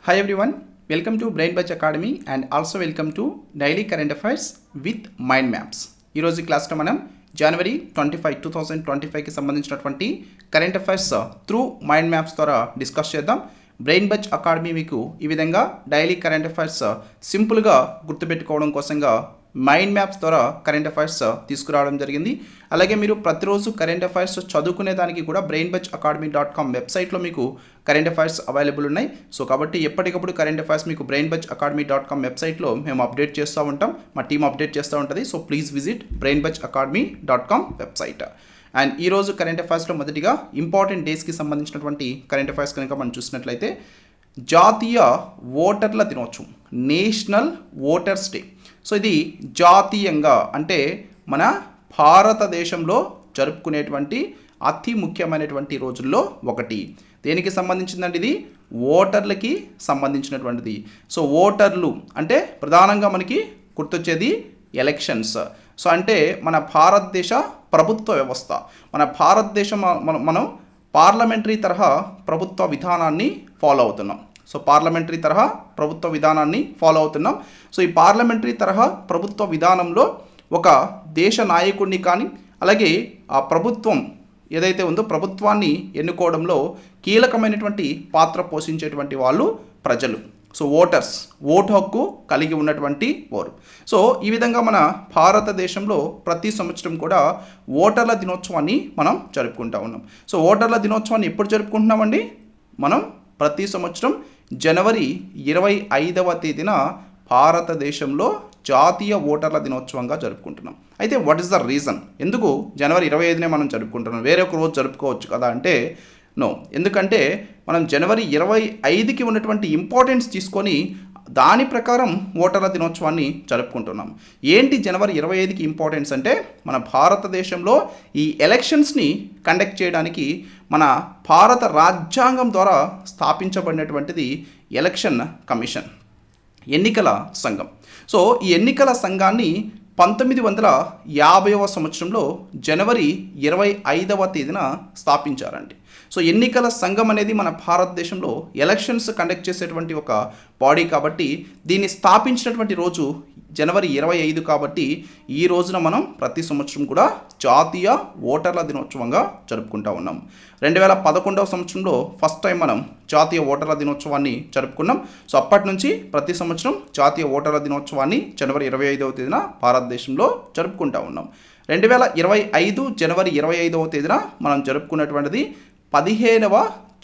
Hi everyone, welcome to Brain Batch Academy and also welcome to Daily Current Affairs with Mind Maps. ఈ రోజు క్లాస్లో మనం జనవరి 2025కి సంబంధించినటువంటి current affairs through mind maps ద్వారా discuss చేద్దాం. Brain Butch academy మీకు ఈ విధంగా డైలీ కరెంట్ అఫైర్స్ సింపుల్గా గుర్తుపెట్టుకోవడం కోసంగా మైండ్ మ్యాప్స్ ద్వారా కరెంట్ అఫైర్స్ తీసుకురావడం జరిగింది. అలాగే మీరు ప్రతిరోజు కరెంట్ అఫైర్స్ చదువుకునే దానికి కూడా brainbatchacademy.com వెబ్సైట్లో మీకు కరెంట్ అఫైర్స్ అవైలబుల్ ఉన్నాయి. సో కాబట్టి ఎప్పటికప్పుడు కరెంట్ అఫైర్స్ మీకు brainbatchacademy.com వెబ్సైట్లో మేము అప్డేట్ చేస్తూ ఉంటాం, మా టీం అప్డేట్ చేస్తూ ఉంటుంది. So please visit brainbatchacademy.com website. And ఈరోజు కరెంట్ అఫైర్స్లో మొదటిగా ఇంపార్టెంట్ డేస్కి సంబంధించినటువంటి కరెంట్ అఫైర్స్ కనుక మనం చూసినట్లయితే జాతీయ ఓటర్ల దినోత్సవం, నేషనల్ ఓటర్స్ డే. సో ఇది జాతీయంగా అంటే మన భారతదేశంలో జరుపుకునేటువంటి అతి ముఖ్యమైనటువంటి రోజుల్లో ఒకటి. దేనికి సంబంధించిందండి? ఇది ఓటర్లకి సంబంధించినటువంటిది. సో ఓటర్లు అంటే ప్రధానంగా మనకి గుర్తొచ్చేది ఎలక్షన్స్. సో అంటే మన భారతదేశ ప్రభుత్వ వ్యవస్థ, మన భారతదేశం మనం పార్లమెంటరీ తరహా ప్రభుత్వ విధానాన్ని ఫాలో అవుతున్నాం. సో పార్లమెంటరీ తరహా ప్రభుత్వ విధానాన్ని ఫాలో అవుతున్నాం. సో ఈ పార్లమెంటరీ తరహా ప్రభుత్వ విధానంలో ఒక దేశ నాయకుడిని కానీ అలాగే ఆ ప్రభుత్వం ఏదైతే ఉందో ప్రభుత్వాన్ని ఎన్నుకోవడంలో కీలకమైనటువంటి పాత్ర పోషించేటువంటి వాళ్ళు ప్రజలు. సో ఓటర్స్, ఓటు హక్కు కలిగి ఉన్నటువంటి వారు. సో ఈ విధంగా మన భారతదేశంలో ప్రతి సంవత్సరం కూడా ఓటర్ల దినోత్సవాన్ని మనం జరుపుకుంటూ ఉన్నాం. సో ఓటర్ల దినోత్సవాన్ని ఎప్పుడు జరుపుకుంటున్నామండి? మనం ప్రతి సంవత్సరం జనవరి 25వ తేదీన భారతదేశంలో జాతీయ ఓటర్ల దినోత్సవంగా జరుపుకుంటున్నాం. అయితే వాట్ ఈస్ ద రీజన్? ఎందుకు జనవరి 25నే మనం జరుపుకుంటున్నాం? వేరే ఒక రోజు జరుపుకోవచ్చు కదా అంటే నో. ఎందుకంటే మనం జనవరి 25కి ఉన్నటువంటి ఇంపార్టెన్స్ తీసుకొని దాని ప్రకారం ఓటర్ల దినోత్సవాన్ని జరుపుకుంటున్నాం. ఏంటి జనవరి 25కి ఇంపార్టెన్స్ అంటే మన భారతదేశంలో ఈ ఎలక్షన్స్ని కండక్ట్ చేయడానికి మన భారత రాజ్యాంగం ద్వారా స్థాపించబడినటువంటిది ఎలక్షన్ కమిషన్, ఎన్నికల సంఘం. సో ఈ ఎన్నికల సంఘాన్ని 1950వ సంవత్సరంలో జనవరి 25వ తేదీన స్థాపించారండి. సో ఎన్నికల సంఘం అనేది మన భారతదేశంలో ఎలక్షన్స్ కండక్ట్ చేసేటువంటి ఒక బాడీ కాబట్టి దీన్ని స్థాపించినటువంటి రోజు జనవరి 25 కాబట్టి ఈ రోజున మనం ప్రతి సంవత్సరం కూడా జాతీయ ఓటర్ల దినోత్సవంగా జరుపుకుంటూ ఉన్నాం. 2011వ సంవత్సరంలో ఫస్ట్ టైం మనం జాతీయ ఓటర్ల దినోత్సవాన్ని జరుపుకున్నాం. సో అప్పటి నుంచి ప్రతి సంవత్సరం జాతీయ ఓటర్ల దినోత్సవాన్ని జనవరి 25వ తేదీన భారతదేశంలో జరుపుకుంటూ ఉన్నాం. 2025 జనవరి 25వ తేదీన మనం జరుపుకున్నటువంటిది 15వ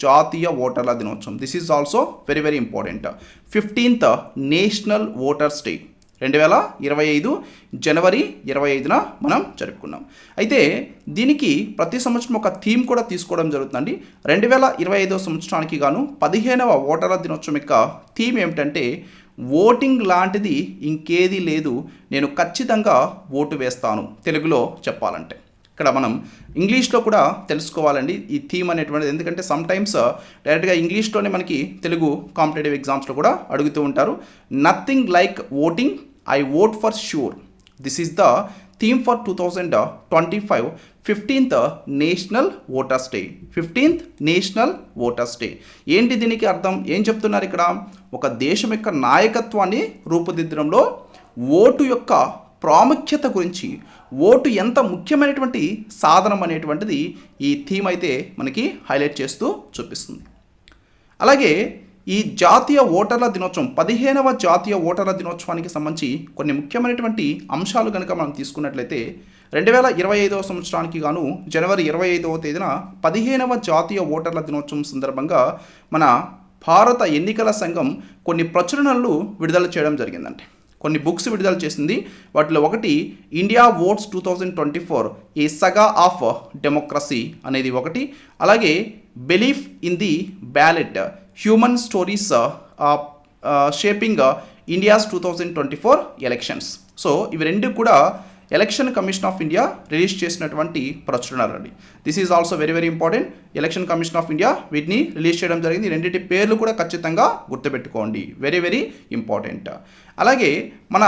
జాతీయ ఓటర్ల దినోత్సవం. This is also very very important. 15th national voters day 2025 జనవరి 25న మనం జరుపుకున్నాం. అయితే దీనికి ప్రతి సంవత్సరం ఒక థీమ్ కూడా తీసుకోవడం జరుగుతుందండి. 2025వ సంవత్సరానికి గాను 15వ ఓటర్ల దినోత్సవం యొక్క థీమ్ ఏమిటంటే ఓటింగ్ లాంటిది ఇంకేదీ లేదు, నేను ఖచ్చితంగా ఓటు వేస్తాను. తెలుగులో చెప్పాలంటే ఇక్కడ మనం ఇంగ్లీష్లో కూడా తెలుసుకోవాలండి ఈ థీమ్ అనేటువంటిది. ఎందుకంటే సమ్టైమ్స్ డైరెక్ట్గా ఇంగ్లీష్లోనే మనకి తెలుగు కాంపిటేటివ్ ఎగ్జామ్స్లో కూడా అడుగుతూ ఉంటారు. Nothing like voting, I vote for sure. This is the theme for 2025 15th national voters day. 15th national voters day ఏంటి? దీనికి అర్థం ఏం చెప్తున్నారు ఇక్కడ? ఒక దేశం యొక్క నాయకత్వాన్ని రూపుదిద్దడంలో ఓటు యొక్క ప్రాముఖ్యత గురించి, ఓటు ఎంత ముఖ్యమైనటువంటి సాధనం అనేటువంటిది ఈ థీమ్ అయితే మనకి హైలైట్ చేస్తూ చూపిస్తుంది. అలాగే ఈ జాతీయ ఓటర్ల దినోత్సవం 15వ జాతీయ ఓటర్ల దినోత్సవానికి సంబంధించి కొన్ని ముఖ్యమైనటువంటి అంశాలు కనుక మనం తీసుకున్నట్లయితే 2025వ సంవత్సరానికి గాను జనవరి 25వ తేదీన 15వ జాతీయ ఓటర్ల దినోత్సవం సందర్భంగా మన భారత ఎన్నికల సంఘం కొన్ని ప్రచురణలు విడుదల చేయడం జరిగిందండి. కొన్ని బుక్స్ విడుదల చేసింది. వాటిలో ఒకటి India votes 2024 a saga of democracy అనేది ఒకటి. అలాగే belief in the ballot human stories shaping India's 2024 elections. So ఇవి రెండు కూడా election commission of India release చేసినటువంటి ప్రచురణలు అండి. This is also very very important. Election commission of India వీటిని రిలీజ్ చేయడం జరిగింది. రెండింటి పేర్లు కూడా ఖచ్చితంగా గుర్తుపెట్టుకోండి, వెరీ వెరీ ఇంపార్టెంట్. అలాగే మన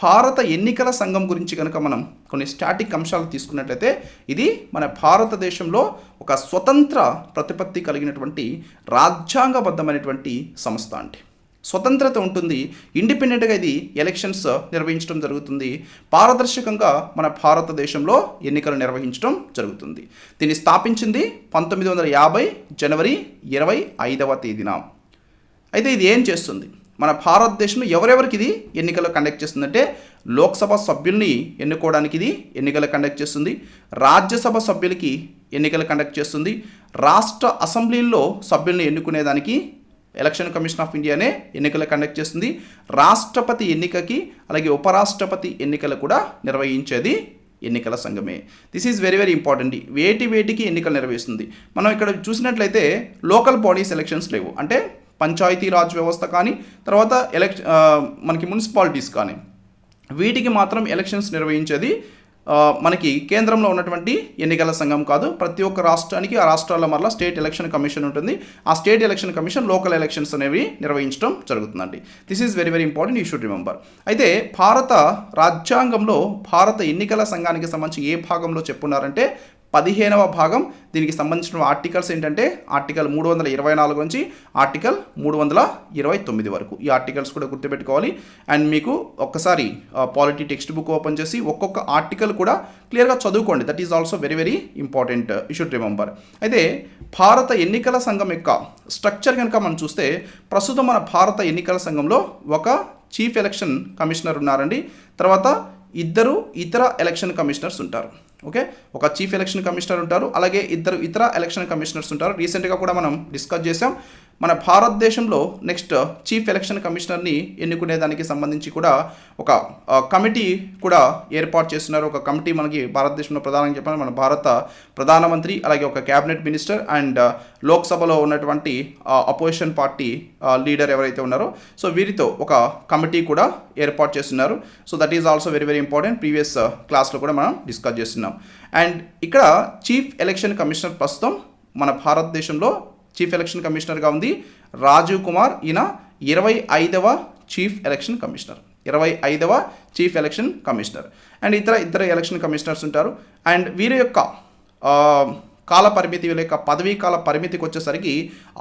భారత ఎన్నికల సంఘం గురించి కనుక మనం కొన్ని స్టాటిక్ అంశాలు తీసుకున్నట్లయితే ఇది మన భారతదేశంలో ఒక స్వతంత్ర ప్రతిపత్తి కలిగినటువంటి రాజ్యాంగబద్ధమైనటువంటి సంస్థ అంటే స్వతంత్రత ఉంటుంది, ఇండిపెండెంట్గా ఇది ఎలక్షన్స్ నిర్వహించడం జరుగుతుంది, పారదర్శకంగా మన భారతదేశంలో ఎన్నికలు నిర్వహించడం జరుగుతుంది. దీన్ని స్థాపించింది 1950 జనవరి 25వ తేదీన. అయితే ఇది ఏం చేస్తుంది, మన భారతదేశంలో ఎవరెవరికి ఇది ఎన్నికలు కండక్ట్ చేస్తుందంటే లోక్సభ సభ్యుల్ని ఎన్నుకోవడానికి ఇది ఎన్నికలు కండక్ట్ చేస్తుంది, రాజ్యసభ సభ్యులకి ఎన్నికలు కండక్ట్ చేస్తుంది, రాష్ట్ర అసెంబ్లీల్లో సభ్యుల్ని ఎన్నుకునేదానికి ఎలక్షన్ కమిషన్ ఆఫ్ ఇండియానే ఎన్నికలు కండక్ట్ చేస్తుంది, రాష్ట్రపతి ఎన్నికకి అలాగే ఉపరాష్ట్రపతి ఎన్నికలు కూడా నిర్వహించేది ఎన్నికల సంఘమే. This is very very important. వేటికి ఎన్నికలు నిర్వహిస్తుంది. మనం ఇక్కడ చూసినట్లయితే లోకల్ బాడీస్ ఎలక్షన్స్ లేవు, అంటే పంచాయతీ రాజ్ వ్యవస్థ కానీ తర్వాత మనకి మున్సిపాలిటీస్ కానీ వీటికి మాత్రం ఎలక్షన్స్ నిర్వహించేది మనకి కేంద్రంలో ఉన్నటువంటి ఎన్నికల సంఘం కాదు. ప్రతి ఒక్క రాష్ట్రానికి ఆ రాష్ట్రాల్లో మరలా స్టేట్ ఎలక్షన్ కమిషన్ ఉంటుంది. ఆ state election commission local elections అనేవి నిర్వహించడం జరుగుతుందండి. This is very very important, you should remember. అయితే భారత రాజ్యాంగంలో భారత ఎన్నికల సంఘానికి సంబంధించి ఏ భాగంలో చెప్పున్నారంటే 15వ భాగం. దీనికి సంబంధించిన ఆర్టికల్స్ ఏంటంటే ఆర్టికల్ 324 నుంచి ఆర్టికల్ 329 వరకు. ఈ ఆర్టికల్స్ కూడా గుర్తుపెట్టుకోవాలి. అండ్ మీకు ఒక్కసారి పాలిటీ టెక్స్ట్ బుక్ ఓపెన్ చేసి ఒక్కొక్క ఆర్టికల్ కూడా క్లియర్గా చదువుకోండి. That is also very very important, you should remember. అయితే భారత ఎన్నికల సంఘం యొక్క స్ట్రక్చర్ కనుక మనం చూస్తే ప్రస్తుతం మన భారత ఎన్నికల సంఘంలో ఒక చీఫ్ ఎలక్షన్ కమిషనర్ ఉన్నారండి, తర్వాత 2 ఇతర ఎలక్షన్ కమిషనర్స్ ఉంటారు. ఓకే, ఒక చీఫ్ ఎలక్షన్ కమిషనర్ ఉంటారు, అలాగే 2 ఇతర ఎలక్షన్ కమిషనర్స్ ఉంటారు. రీసెంట్గా కూడా మనం డిస్కస్ చేసాం. మన భారతదేశంలో నెక్స్ట్ చీఫ్ ఎలక్షన్ కమిషనర్ని ఎన్నుకునేదానికి సంబంధించి కూడా ఒక కమిటీ కూడా ఏర్పాటు చేస్తున్నారు. ఒక కమిటీ మనకి భారతదేశంలో ప్రధానంగా చెప్పాలి మన భారత ప్రధానమంత్రి అలాగే ఒక క్యాబినెట్ మినిస్టర్ అండ్ లోక్సభలో ఉన్నటువంటి అపోజిషన్ పార్టీ లీడర్ ఎవరైతే ఉన్నారో సో వీరితో ఒక కమిటీ కూడా ఏర్పాటు చేస్తున్నారు. So that is also very very important. Previous క్లాస్లో కూడా మనం డిస్కస్ చేస్తున్నాం. అండ్ ఇక్కడ చీఫ్ ఎలక్షన్ కమిషనర్ ప్రస్తుతం మన భారతదేశంలో చీఫ్ ఎలక్షన్ కమిషనర్గా ఉంది రాజీవ్ కుమార్. ఈయన 25వ చీఫ్ ఎలక్షన్ కమిషనర్, 25వ చీఫ్ ఎలక్షన్ కమిషనర్. అండ్ ఇతర ఎలక్షన్ కమిషనర్స్ ఉంటారు. అండ్ వీరి యొక్క కాల పరిమితి, వీళ్ళ యొక్క పదవీ కాల పరిమితికి వచ్చేసరికి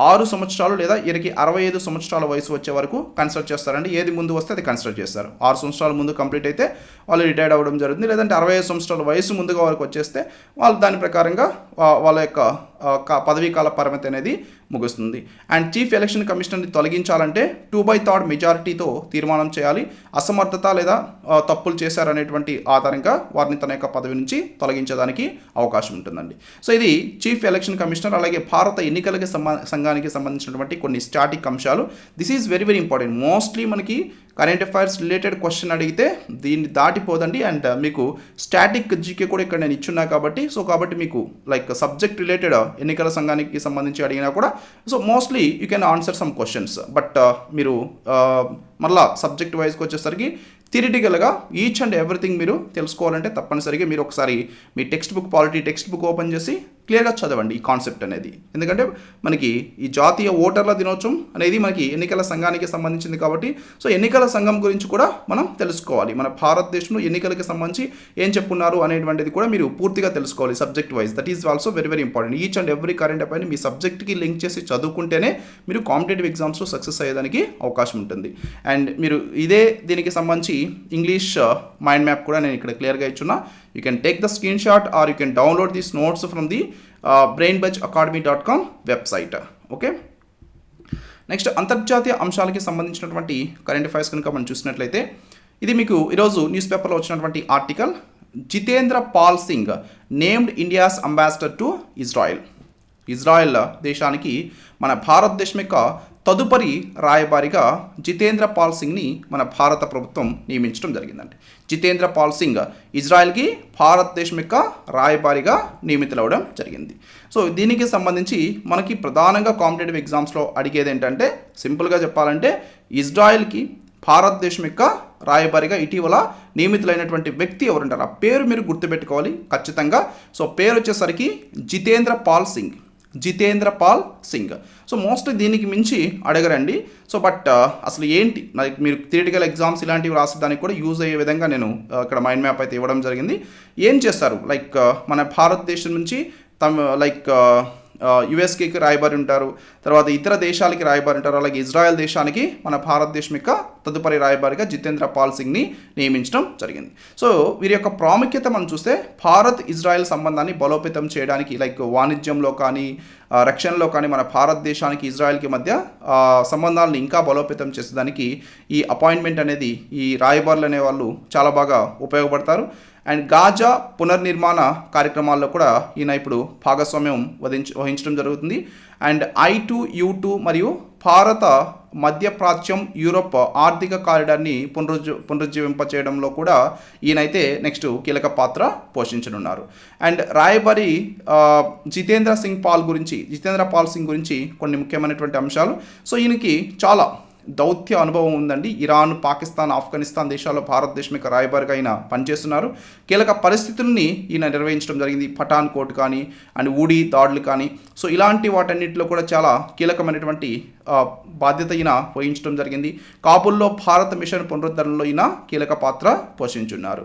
6 సంవత్సరాలు లేదా వీరికి 65 సంవత్సరాల వయసు వచ్చే వరకు కన్సిడర్ చేస్తారండి. ఏది ముందు వస్తే అది కన్సిడర్ చేస్తారు. 6 సంవత్సరాల ముందు కంప్లీట్ అయితే వాళ్ళు రిటైర్డ్ అవ్వడం జరుగుతుంది, లేదంటే 65 సంవత్సరాల వయసు ముందుగా వరకు వచ్చేస్తే వాళ్ళు దాని ప్రకారంగా వాళ్ళ యొక్క పదవీ కాల పరిమితి అనేది ముగుస్తుంది. అండ్ చీఫ్ ఎలక్షన్ కమిషనర్ని తొలగించాలంటే 2/3 మెజారిటీతో తీర్మానం చేయాలి. అసమర్థత లేదా తప్పులు చేశారనేటువంటి ఆధారంగా వారిని తన యొక్క పదవి నుంచి తొలగించడానికి అవకాశం ఉంటుందండి. సో ఇది చీఫ్ ఎలక్షన్ కమిషనర్. అలాగే భారత ఎన్నికలకి సంఘానికి సంబంధించినటువంటి కొన్ని స్టాటిక్ అంశాలు. This is very very important. Mostly మనకి కరెంట్ అఫైర్స్ రిలేటెడ్ క్వశ్చన్ అడిగితే దీన్ని దాటిపోదండి. అండ్ మీకు స్టాటిక్ జీకే కూడా ఇక్కడ నేను ఇచ్చున్నా కాబట్టి కాబట్టి మీకు లైక్ సబ్జెక్ట్ రిలేటెడ్ ఎన్నికల సంఘానికి సంబంధించి అడిగినా కూడా so mostly you can answer some questions. But మీరు మళ్ళా సబ్జెక్ట్ వైజ్కి వచ్చేసరికి థియరిటికల్గా ఈచ్ అండ్ ఎవ్రీథింగ్ మీరు తెలుసుకోవాలంటే తప్పనిసరిగా మీరు ఒకసారి మీ textbook polity textbook open చేసి క్లియర్గా చదవండి ఈ కాన్సెప్ట్ అనేది. ఎందుకంటే మనకి ఈ జాతీయ ఓటర్ల దినోత్సవం అనేది మనకి ఎన్నికల సంఘానికి సంబంధించింది కాబట్టి సో ఎన్నికల సంఘం గురించి కూడా మనం తెలుసుకోవాలి. మన భారతదేశంలో ఎన్నికలకి సంబంధించి ఏం చెప్పున్నారు అనేటువంటిది కూడా మీరు పూర్తిగా తెలుసుకోవాలి subject wise. That is also very very important. Each and every current అఫైర్ని మీ సబ్జెక్ట్కి లింక్ చేసి చదువుకుంటేనే మీరు కాంపిటేటివ్ ఎగ్జామ్స్లో సక్సెస్ అయ్యేదానికి అవకాశం ఉంటుంది. అండ్ మీరు ఇదే దీనికి సంబంధించి ఇంగ్లీష్ మైండ్ మ్యాప్ కూడా నేను ఇక్కడ క్లియర్గా ఇచ్చున్నా. You can take the screenshot or you can download these notes from the brainbudgeacademy.com website. Okay, next అంతర్జాతీయ అంశాలకి సంబంధించినటువంటి కరెంట్ అఫైర్స్ కనుక మనం చూసినట్లయితే ఇది మీకు ఈరోజు న్యూస్ పేపర్లో వచ్చినటువంటి article. Jitendra Pal Singh named India's ambassador to Israel. Israel దేశానికి మన భారతదేశం యొక్క తదుపరి రాయబారిగా జితేంద్ర పాల్ సింగ్ని మన భారత ప్రభుత్వం నియమించడం జరిగిందండి. జితేంద్ర పాల్ సింగ్ ఇజ్రాయెల్కి భారతదేశం యొక్క రాయబారిగా నియమితులవడం జరిగింది. సో దీనికి సంబంధించి మనకి ప్రధానంగా కాంపిటేటివ్ ఎగ్జామ్స్లో అడిగేది ఏంటంటే సింపుల్గా చెప్పాలంటే ఇజ్రాయెల్కి భారతదేశం యొక్క రాయబారిగా ఇటీవల నియమితులైనటువంటి వ్యక్తి ఎవరుంటారు ఆ పేరు మీరు గుర్తుపెట్టుకోవాలి ఖచ్చితంగా. సో పేరు వచ్చేసరికి జితేంద్ర పాల్ సింగ్. జితేంద్ర పాల్ సింగ్. సో మోస్ట్లీ దీనికి మించి అడగరండి. సో బట్ అసలు ఏంటి మీరు థియరిటికల్ ఎగ్జామ్స్ ఇలాంటివి రాసేదానికి కూడా యూజ్ అయ్యే విధంగా నేను ఇక్కడ మైండ్ మ్యాప్ అయితే ఇవ్వడం జరిగింది. ఏం చేస్తారు లైక్ మన భారతదేశం నుంచి యుఎస్కి రాయబారి ఉంటారు, తర్వాత ఇతర దేశాలకి రాయబారి ఉంటారు. అలాగే ఇజ్రాయెల్ దేశానికి మన భారతదేశం యొక్క తదుపరి రాయబారిగా జితేంద్ర పాల్ సింగ్ని నియమించడం జరిగింది. సో వీరి యొక్క ప్రాముఖ్యత మనం చూస్తే భారత్ ఇజ్రాయెల్ సంబంధాన్ని బలోపేతం చేయడానికి, లైక్ వాణిజ్యంలో కానీ రక్షణలో కానీ మన భారతదేశానికి ఇజ్రాయెల్కి మధ్య సంబంధాలను ఇంకా బలోపేతం చేసేదానికి ఈ అపాయింట్మెంట్ అనేది, ఈ రాయబారులు అనే వాళ్ళు చాలా బాగా ఉపయోగపడతారు. అండ్ గాజా పునర్నిర్మాణ కార్యక్రమాల్లో కూడా ఈయన ఇప్పుడు భాగస్వామ్యం వహించడం జరుగుతుంది. అండ్ I2U2 మరియు భారత మధ్యప్రాచ్యం యూరోప్ ఆర్థిక కారిడార్ని పునరుజ్జీవింపచేయడంలో కూడా ఈయనైతే నెక్స్ట్ కీలక పాత్ర పోషించనున్నారు. అండ్ రాయబారి జితేంద్ర పాల్ సింగ్ గురించి కొన్ని ముఖ్యమైనటువంటి అంశాలు. సో ఈయనకి చాలా దౌత్య అనుభవం ఉందండి. ఇరాన్, పాకిస్తాన్, ఆఫ్ఘనిస్తాన్ దేశాల్లో భారతదేశం యొక్క రాయబారిగా ఆయన పనిచేస్తున్నారు. కీలక పరిస్థితుల్ని ఈయన నిర్వహించడం జరిగింది. పఠాన్ కోట్ కానీ అండ్ ఊడి దాడులు కానీ, సో ఇలాంటి వాటన్నిటిలో కూడా చాలా కీలకమైనటువంటి బాధ్యత ఈయన వహించడం జరిగింది. కాబుల్లో భారత మిషన్ పునరుద్ధరణలో ఈయన కీలక పాత్ర పోషించున్నారు.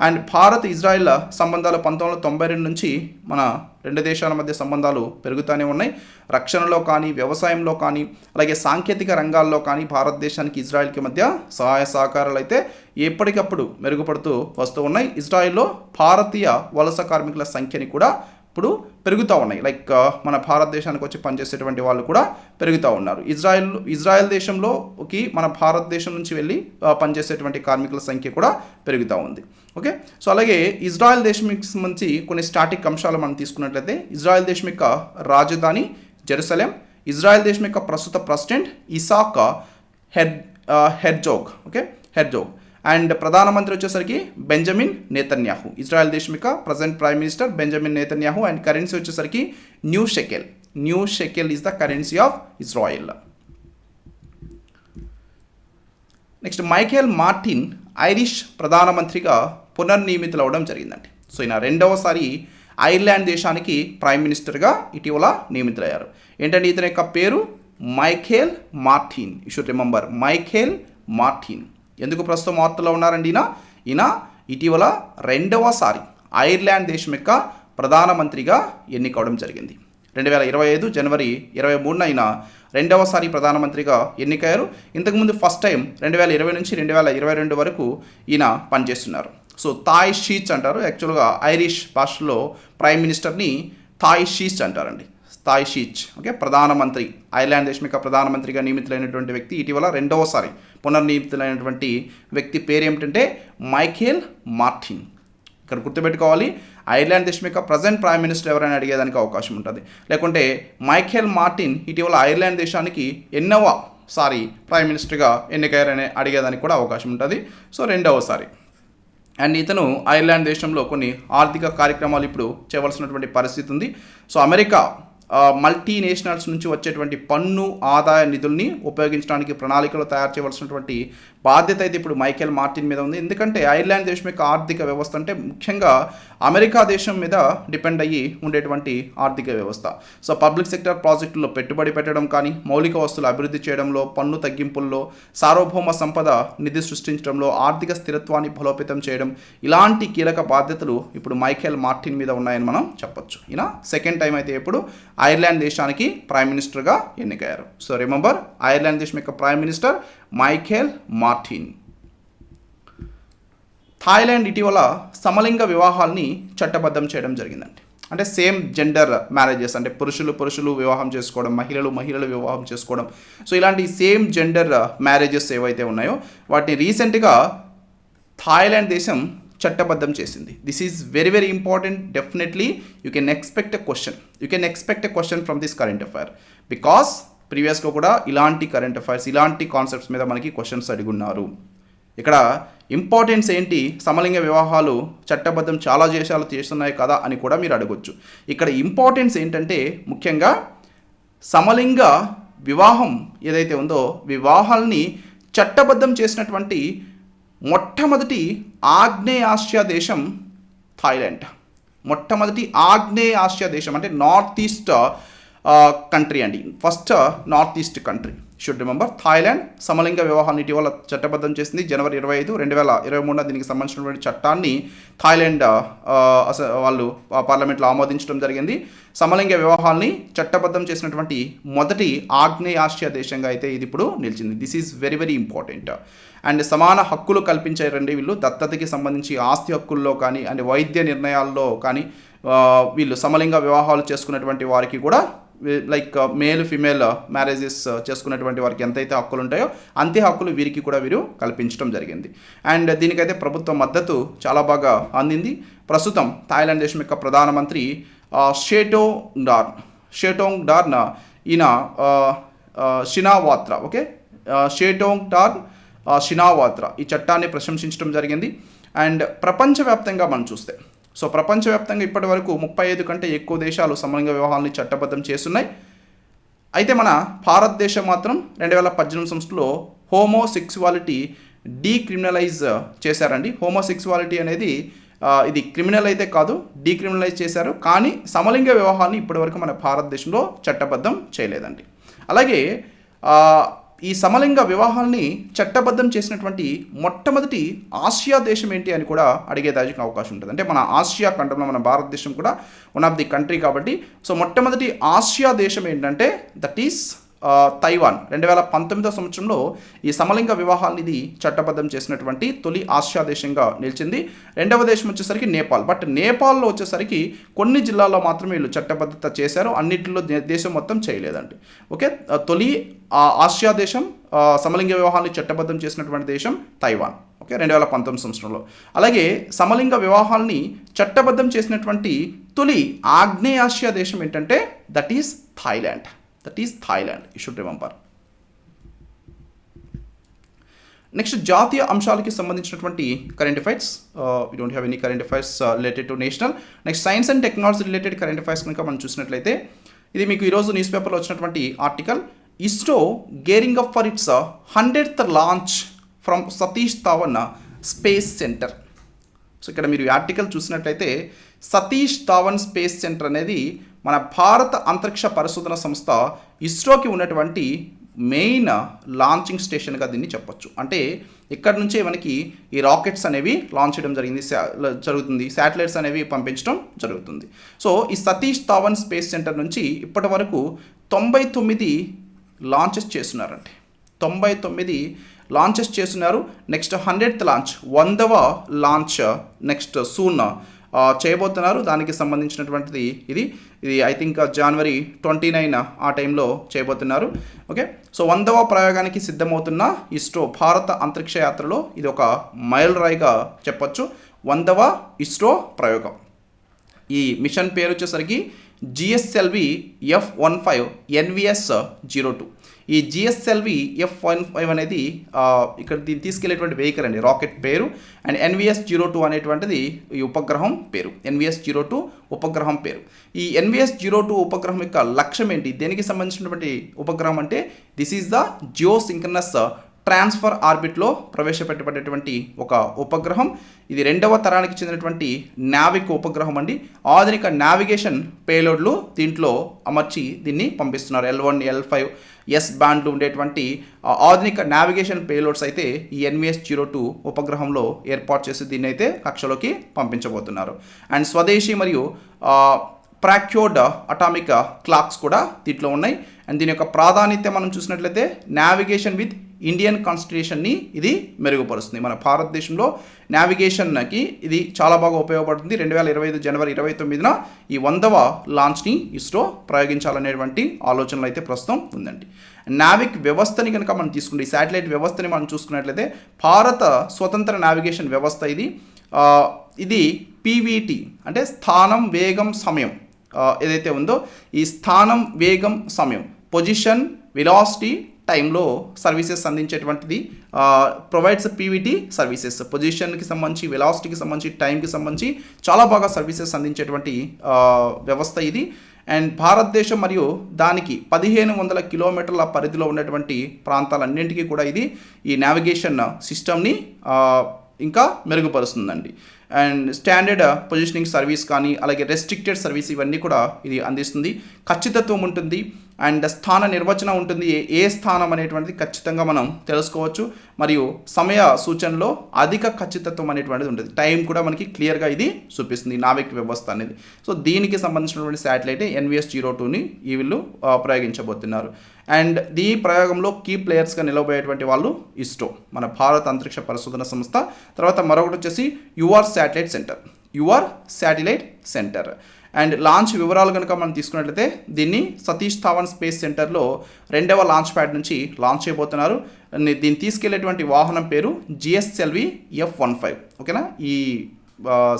అండ్ భారత్ ఇజ్రాయెల్ సంబంధాలు 1992 నుంచి మన రెండు దేశాల మధ్య సంబంధాలు పెరుగుతూనే ఉన్నాయి. రక్షణలో కానీ, వ్యవసాయంలో కానీ, అలాగే సాంకేతిక రంగాల్లో కానీ భారతదేశానికి ఇజ్రాయెల్కి మధ్య సహాయ సహకారాలు అయితే ఎప్పటికప్పుడు మెరుగుపడుతూ వస్తూ ఉన్నాయి. ఇజ్రాయెల్లో భారతీయ వలస కార్మికుల సంఖ్యని కూడా ఇప్పుడు పెరుగుతూ ఉన్నాయి. లైక్ మన భారతదేశానికి వచ్చి పనిచేసేటువంటి వాళ్ళు కూడా పెరుగుతూ ఉన్నారు. ఇజ్రాయెల్ దేశంలోకి మన భారతదేశం నుంచి వెళ్ళి పనిచేసేటువంటి కార్మికుల సంఖ్య కూడా పెరుగుతూ ఉంది. ఓకే, సో అలాగే ఇజ్రాయెల్ దేశానికి సంబంధించి కొన్ని స్టాటిక్ అంశాలు మనం తీసుకున్నట్లయితే, ఇజ్రాయెల్ దేశం యొక్క రాజధాని జెరూసలేం, ఇజ్రాయెల్ దేశం యొక్క ప్రస్తుత ప్రెసిడెంట్ ఇసాక్ హెర్జోగ్. అండ్ ప్రధానమంత్రి వచ్చేసరికి బెంజమిన్ నేతన్యాహు. ఇజ్రాయెల్ దేశం యొక్క present prime minister Benjamin Netanyahu. And currency వచ్చేసరికి new shekel is the currency of Israel. Next Michael Martin Irish ప్రధానమంత్రిగా పునర్నియమితులు అవ్వడం జరిగిందండి. సో ఈయన రెండవసారి ఐర్లాండ్ దేశానికి ప్రైమ్ మినిస్టర్గా ఇటీవల నియమితులయ్యారు. ఏంటంటే ఇతని యొక్క పేరు Michael Martin. You should remember Michael Martin. ఎందుకు ప్రస్తుతం వార్తల్లో ఉన్నారండి? ఈయన ఇటీవల రెండవసారి ఐర్లాండ్ దేశం యొక్క ప్రధానమంత్రిగా ఎన్నికవడం జరిగింది. 2025 జనవరి 23న ఆయన రెండవసారి ప్రధానమంత్రిగా ఎన్నికయ్యారు. ఇంతకుముందు ఫస్ట్ టైం 2020 నుంచి 2022 వరకు ఈయన పనిచేస్తున్నారు. సో థాయ్ షీచ్ అంటారు. యాక్చువల్గా ఐరిష్ భాషలో ప్రైమ్ మినిస్టర్ని థాయ్ షీచ్ అంటారండి. థాయ్ షీచ్. ఓకే, ప్రధానమంత్రి, ఐర్లాండ్ దేశం యొక్క ప్రధానమంత్రిగా నియమితులైనటువంటి వ్యక్తి ఇటీవల రెండవసారి పునర్నియమితులైనటువంటి వ్యక్తి పేరు ఏమిటంటే మైఖేల్ మార్టిన్. ఇక్కడ గుర్తుపెట్టుకోవాలి, ఐర్లాండ్ దేశం యొక్క ప్రజెంట్ ప్రైమ్ మినిస్టర్ ఎవరైనా అడిగేదానికి అవకాశం ఉంటుంది. లేకుంటే మైఖేల్ మార్టిన్ ఇటీవల ఐర్లాండ్ దేశానికి ఎన్నోసారి ప్రైమ్ మినిస్టర్గా ఎన్నికయ్యారని అడిగేదానికి కూడా అవకాశం ఉంటుంది. సో రెండవసారి. అండ్ ఇతను ఐర్లాండ్ దేశంలో కొన్ని ఆర్థిక కార్యక్రమాలు ఇప్పుడు చేయవలసినటువంటి పరిస్థితి ఉంది. సో అమెరికా మల్టీనేషనల్స్ నుంచి వచ్చేటువంటి పన్ను ఆదాయ నిధుల్ని ఉపయోగించడానికి ప్రణాళికలు తయారు చేయవలసినటువంటి బాధ్యత అయితే ఇప్పుడు మైఖేల్ మార్టిన్ మీద ఉంది. ఎందుకంటే ఐర్లాండ్ దేశం యొక్క ఆర్థిక వ్యవస్థ అంటే ముఖ్యంగా అమెరికా దేశం మీద డిపెండ్ అయ్యి ఉండేటువంటి ఆర్థిక వ్యవస్థ. సో పబ్లిక్ సెక్టర్ ప్రాజెక్టుల్లో పెట్టుబడి పెట్టడం కానీ, మౌలిక వస్తువులు అభివృద్ధి చేయడంలో, పన్ను తగ్గింపుల్లో, సార్వభౌమ సంపద నిధి సృష్టించడంలో, ఆర్థిక స్థిరత్వాన్ని బలోపేతం చేయడం, ఇలాంటి కీలక బాధ్యతలు ఇప్పుడు మైఖేల్ మార్టిన్ మీద ఉన్నాయని మనం చెప్పొచ్చు. ఈయన సెకండ్ టైం అయితే ఇప్పుడు ఐర్లాండ్ దేశానికి ప్రైమ్ మినిస్టర్గా ఎన్నికయ్యారు. సో రిమెంబర్, ఐర్లాండ్ దేశం యొక్క prime minister Michael Martin. Thailand ఇటీవల సమలింగ వివాహాల్ని చట్టబద్ధం చేయడం జరిగిందండి. అంటే సేమ్ జెండర్ మ్యారేజెస్, అంటే పురుషులు వివాహం చేసుకోవడం, మహిళలు వివాహం చేసుకోవడం, సో ఇలాంటి సేమ్ జెండర్ మ్యారేజెస్ ఏవైతే ఉన్నాయో వాటిని రీసెంట్గా థాయిలాండ్ దేశం చట్టబద్ధం చేసింది. This is very very important. Definitely you can expect a question from this current affair, because ప్రీవియస్గా కూడా ఇలాంటి కరెంట్ అఫైర్స్, ఇలాంటి కాన్సెప్ట్స్ మీద మనకి క్వశ్చన్స్ అడుగున్నారు. ఇక్కడ ఇంపార్టెన్స్ ఏంటి, సమలింగ వివాహాలు చట్టబద్ధం చాలా దేశాలు చేస్తున్నాయి కదా అని కూడా మీరు అడగొచ్చు. ఇక్కడ ఇంపార్టెన్స్ ఏంటంటే ముఖ్యంగా సమలింగ వివాహం ఏదైతే ఉందో వివాహాల్ని చట్టబద్ధం చేసినటువంటి మొట్టమొదటి ఆగ్నేయ ఆసియా దేశం థాయిలాండ్. మొట్టమొదటి ఆగ్నేయ ఆసియా దేశం అంటే నార్త్ ఈస్ట్ కంట్రీ అండి. First north east country. Should remember. Thailand సమలింగ వివాహాన్ని ఇటీవల చట్టబద్ధం చేసింది. జనవరి 25, 2023 దీనికి సంబంధించినటువంటి చట్టాన్ని థాయిలాండ్ వాళ్ళు పార్లమెంట్లో ఆమోదించడం జరిగింది. సమలింగ వివాహాల్ని చట్టబద్ధం చేసినటువంటి మొదటి ఆగ్నేయ ఆసియా దేశంగా అయితే ఇది ఇప్పుడు నిలిచింది. This is very very important. And సమాన హక్కులు కల్పించారండి వీళ్ళు. దత్తతకి సంబంధించి ఆస్తి హక్కుల్లో కానీ అండ్ వైద్య నిర్ణయాల్లో కానీ వీళ్ళు సమలింగ వివాహాలు చేసుకున్నటువంటి వారికి కూడా లైక్ మేల్ ఫిమేల్ మ్యారేజెస్ చేసుకున్నటువంటి వారికి ఎంతైతే హక్కులు ఉంటాయో అంతే హక్కులు వీరికి కూడా వీరు కల్పించడం జరిగింది. అండ్ దీనికైతే ప్రభుత్వ మద్దతు చాలా బాగా అందింది. ప్రస్తుతం థాయిలాండ్ దేశం యొక్క ప్రధానమంత్రి షేటోంగ్ డార్న్ ఈయన షినావాత్రా షేటోంగ్ డార్న్ షినావాత్రా ఈ చట్టాన్ని ప్రశంసించడం జరిగింది. అండ్ ప్రపంచవ్యాప్తంగా మనం చూస్తే ప్రపంచవ్యాప్తంగా ఇప్పటి వరకు 35 కంటే ఎక్కువ దేశాలు సమలింగ వివాహాలని చట్టబద్ధం చేస్తున్నాయి. అయితే మన భారతదేశం మాత్రం 2018 సంవత్సరంలో హోమోసెక్సువాలిటీ డీక్రిమినలైజ్ చేశారండి. హోమోసెక్సువాలిటీ అనేది ఇది క్రిమినల్ అయితే కాదు, డీక్రిమినలైజ్ చేశారు. కానీ సమలింగ వివాహాన్ని ఇప్పటివరకు మన భారతదేశంలో చట్టబద్ధం చేయలేదండి. అలాగే ఈ సమలింగ వివాహాల్ని చట్టబద్ధం చేసినటువంటి మొట్టమొదటి ఆసియా దేశం ఏంటి అని కూడా అడిగేదానికి అవకాశం ఉంటుంది. అంటే మన ఆసియా ఖండంలో మన భారతదేశం కూడా వన్ ఆఫ్ ది కంట్రీ కాబట్టి మొట్టమొదటి ఆసియా దేశం ఏంటంటే దట్ ఈస్ తైవాన్. 2019 సంవత్సరంలో ఈ సమలింగ వివాహాన్ని ఇది చట్టబద్ధం చేసినటువంటి తొలి ఆసియా దేశంగా నిలిచింది. రెండవ దేశం వచ్చేసరికి నేపాల్. బట్ నేపాల్లో వచ్చేసరికి కొన్ని జిల్లాల్లో మాత్రమే వీళ్ళు చట్టబద్ధత చేశారు, అన్నింటిలో దేశం మొత్తం చేయలేదండి. తొలి ఆసియా దేశం సమలింగ వివాహాన్ని చట్టబద్ధం చేసినటువంటి దేశం తైవాన్. 2019 సంవత్సరంలో. అలాగే సమలింగ వివాహాల్ని చట్టబద్ధం చేసినటువంటి తొలి ఆగ్నేయాసియా దేశం ఏంటంటే that is Thailand. You should remember. Next జాతీయ అంశాలకి సంబంధించినటువంటి current affairs. We don't have any current affairs related to national. Next science and technology related current affairs కనుక మనం చూసినట్లయితే ఇది మీకు ఈరోజు న్యూస్ పేపర్లో వచ్చినటువంటి article. ISRO gearing up for it's 100th launch from Satish Dhawan space centre. ఇక్కడ మీరు ఈ ఆర్టికల్ చూసినట్లయితే సతీష్ ధావన్ స్పేస్ సెంటర్ అనేది మన భారత అంతరిక్ష పరిశోధన సంస్థ ఇస్రోకి ఉన్నటువంటి మెయిన్ లాంచింగ్ స్టేషన్గా దీన్ని చెప్పొచ్చు. అంటే ఇక్కడ నుంచే మనకి ఈ రాకెట్స్ అనేవి లాంచ్ చేయడం జరుగుతుంది, శాటిలైట్స్ అనేవి పంపించడం జరుగుతుంది. ఈ సతీష్ ధావన్ స్పేస్ సెంటర్ నుంచి ఇప్పటి వరకు 99 లాంచెస్ చేస్తున్నారండి. 99 లాంచెస్ చేస్తున్నారు. నెక్స్ట్ 100th లాంచ్, 100వ లాంచ్ నెక్స్ట్ సూన్ చేయబోతున్నారు. దానికి సంబంధించినటువంటిది ఇది ఐ థింక్ జనవరి 29 ఆ టైంలో చేయబోతున్నారు. 100వ ప్రయోగానికి సిద్ధమవుతున్న ఇస్రో భారత అంతరిక్ష యాత్రలో ఇది ఒక మైల్ రాయిగా చెప్పొచ్చు. 100వ ఇస్రో ప్రయోగం. ఈ మిషన్ పేరు వచ్చేసరికి GSLV F-15 NVS-02. ఈ GSLV F-15 అనేది ఇక్కడ దీన్ని తీసుకెళ్లేటువంటి వెహికల్ అండి, రాకెట్ పేరు. అండ్ NVS-02 అనేటువంటిది ఈ ఉపగ్రహం పేరు. NVS-02 ఉపగ్రహం పేరు. ఈ NVS-02 ఉపగ్రహం యొక్క లక్ష్యం ఏంటి, దేనికి సంబంధించినటువంటి ఉపగ్రహం అంటే this is the geosynchronous transfer ఆర్బిట్లో ప్రవేశపెట్టబడేటువంటి ఒక ఉపగ్రహం. ఇది 2వ తరానికి చెందినటువంటి నావిక్ ఉపగ్రహం అండి. ఆధునిక నావిగేషన్ పేలోడ్లు దీంట్లో అమర్చి దీన్ని పంపిస్తున్నారు. L1, L5, S బ్యాండ్లు ఉండేటువంటి ఆధునిక నావిగేషన్ పేలోడ్స్ అయితే ఈ NVS-02 ఉపగ్రహంలో ఏర్పాటు చేసి దీన్ని అయితే కక్షలోకి పంపించబోతున్నారు. అండ్ స్వదేశీ మరియు ప్రాక్యోడ్ అటామిక్ క్లాక్స్ కూడా దీంట్లో ఉన్నాయి. అండ్ దీని యొక్క ప్రాధాన్యత మనం చూసినట్లయితే నావిగేషన్ విత్ ఇండియన్ కాన్స్టిట్యూషన్ని ఇది మెరుగుపరుస్తుంది. మన భారతదేశంలో నావిగేషన్కి ఇది చాలా బాగా ఉపయోగపడుతుంది. 2025 జనవరి 29న ఈ 100వ లాంచ్ని ఇస్రో ప్రయోగించాలనేటువంటి ఆలోచనలు అయితే ప్రస్తుతం ఉందండి. నావిక్ వ్యవస్థని కనుక మనం తీసుకుంటే, ఈ శాటిలైట్ వ్యవస్థని మనం చూసుకున్నట్లయితే భారత స్వతంత్ర నావిగేషన్ వ్యవస్థ ఇది PVT అంటే స్థానం వేగం సమయం ఏదైతే ఉందో ఈ స్థానం వేగం సమయం పొజిషన్ వెలాసిటీ టైంలో సర్వీసెస్ అందించేటువంటిది ప్రొవైడ్స్ PVT సర్వీసెస్. పొజిషన్కి సంబంధించి, వెలాసిటీకి సంబంధించి, టైంకి సంబంధించి చాలా బాగా సర్వీసెస్ అందించేటువంటి వ్యవస్థ ఇది. అండ్ భారతదేశం మరియు దానికి 1500 కిలోమీటర్ల పరిధిలో ఉన్నటువంటి ప్రాంతాలన్నింటికీ కూడా ఇది ఈ నావిగేషన్ సిస్టమ్ని ఇంకా మెరుగుపరుస్తుందండి. అండ్ స్టాండర్డ్ పొజిషనింగ్ సర్వీస్ కానీ అలాగే రెస్ట్రిక్టెడ్ సర్వీస్ ఇవన్నీ కూడా ఇది అందిస్తుంది. ఖచ్చితత్వం ఉంటుంది. అండ్ స్థాన నిర్వచనం ఉంటుంది, ఏ స్థానం అనేటువంటిది ఖచ్చితంగా మనం తెలుసుకోవచ్చు. మరియు సమయ సూచనలో అధిక ఖచ్చితత్వం అనేటువంటిది ఉంటుంది. టైం కూడా మనకి క్లియర్గా ఇది చూపిస్తుంది, నావిక్ వ్యవస్థ అనేది. సో దీనికి సంబంధించినటువంటి శాటిలైట్ NVS-02ని ఈ వీళ్ళు ప్రయోగించబోతున్నారు. అండ్ ఈ ప్రయోగంలో కీ ప్లేయర్స్గా నిలవబోయేటువంటి వాళ్ళు ఇస్రో, మన భారత అంతరిక్ష పరిశోధన సంస్థ. తర్వాత మరొకటి వచ్చేసి you are satellite centre. And launch వివరాలు కనుక మనం తీసుకున్నట్లయితే దీన్ని సతీష్ ధావన్ స్పేస్ సెంటర్లో 2వ లాంచ్ ప్యాడ్ నుంచి లాంచ్ చేయబోతున్నారు. దీన్ని తీసుకెళ్లేటువంటి వాహనం పేరు GSLV F-15. ఓకేనా, ఈ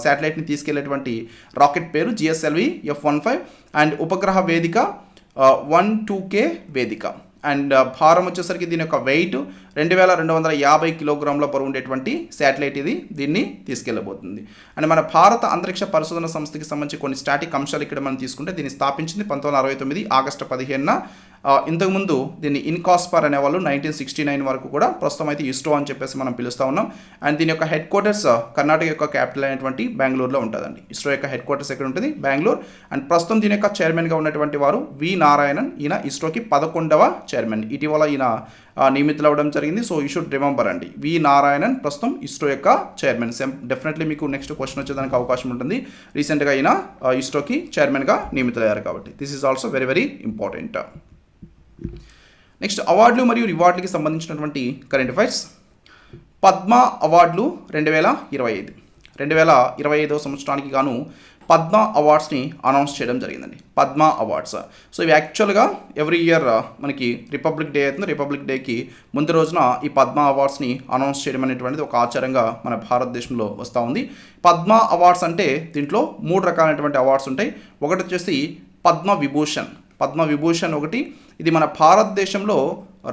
శాటిలైట్ని తీసుకెళ్లేటువంటి రాకెట్ పేరు GSLV F-15. అండ్ ఉపగ్రహ వేదిక 12K వేదిక. అండ్ భారం వచ్చేసరికి దీని యొక్క వెయిట్ 2250 కిలోగ్రాముల బరువు ఉండేటువంటి శాటిలైట్ ఇది, దీన్ని తీసుకెళ్ళబోతుంది. అండ్ మన భారత అంతరిక్ష పరిశోధన సంస్థకి సంబంధించి కొన్ని స్టాటిక్ అంశాలు ఇక్కడ మనం తీసుకుంటే, దీన్ని స్థాపించింది 1969 ఆగస్టు 15న. ఇంతకుముందు దీన్ని ఇన్కాస్పర్ అనేవాళ్ళు 1969 వరకు కూడా, ప్రస్తుతం అయితే ఇస్రో అని చెప్పేసి మనం పిలుస్తూ ఉన్నాం. అండ్ దీని యొక్క హెడ్ క్వార్టర్స్ కర్ణాటక యొక్క క్యాపిటల్ అయినటువంటి బెంగళూరులో ఉంటుందండి. ఇస్రో యొక్క హెడ్ క్వార్టర్స్ ఎక్కడ ఉంటుంది? బెంగళూరు. అండ్ ప్రస్తుతం దీని యొక్క చైర్మన్గా ఉన్నటువంటి వారు వి నారాయణన్. ఈయన ఇస్రోకి 11వ చైర్మన్. ఇటీవల ఈయన నియమితులు అవ్వడం జరిగింది. సో యూ షుడ్ రిమెంబర్ అండి, వి నారాయణన్ ప్రస్తుతం ఇస్రో యొక్క చైర్మన్. డెఫినెట్లీ మీకు నెక్స్ట్ క్వశ్చన్ వచ్చేదానికి అవకాశం ఉంటుంది. రీసెంట్గా ఈయన ఇస్రోకి చైర్మన్గా నియమితులయ్యారు కాబట్టి this is also very very important. Next అవార్డులు మరియు రివార్డులకి సంబంధించినటువంటి కరెంట్ అఫైర్స్. పద్మ అవార్డులు 2025 సంవత్సరానికి గాను పద్మ అవార్డ్స్ని అనౌన్స్ చేయడం జరిగిందండి. పద్మ అవార్డ్స్. సో ఇవి యాక్చువల్గా ఎవ్రీ ఇయర్ మనకి రిపబ్లిక్ డే అవుతుంది. రిపబ్లిక్ డేకి ముందు రోజున ఈ పద్మ అవార్డ్స్ని అనౌన్స్ చేయడం అనేటువంటిది ఒక ఆచారంగా మన భారతదేశంలో వస్తూ ఉంది. పద్మ అవార్డ్స్ అంటే దీంట్లో 3 రకాలైనటువంటి అవార్డ్స్ ఉంటాయి. ఒకటి వచ్చేసి పద్మ విభూషణ్ ఒకటి, ఇది మన భారతదేశంలో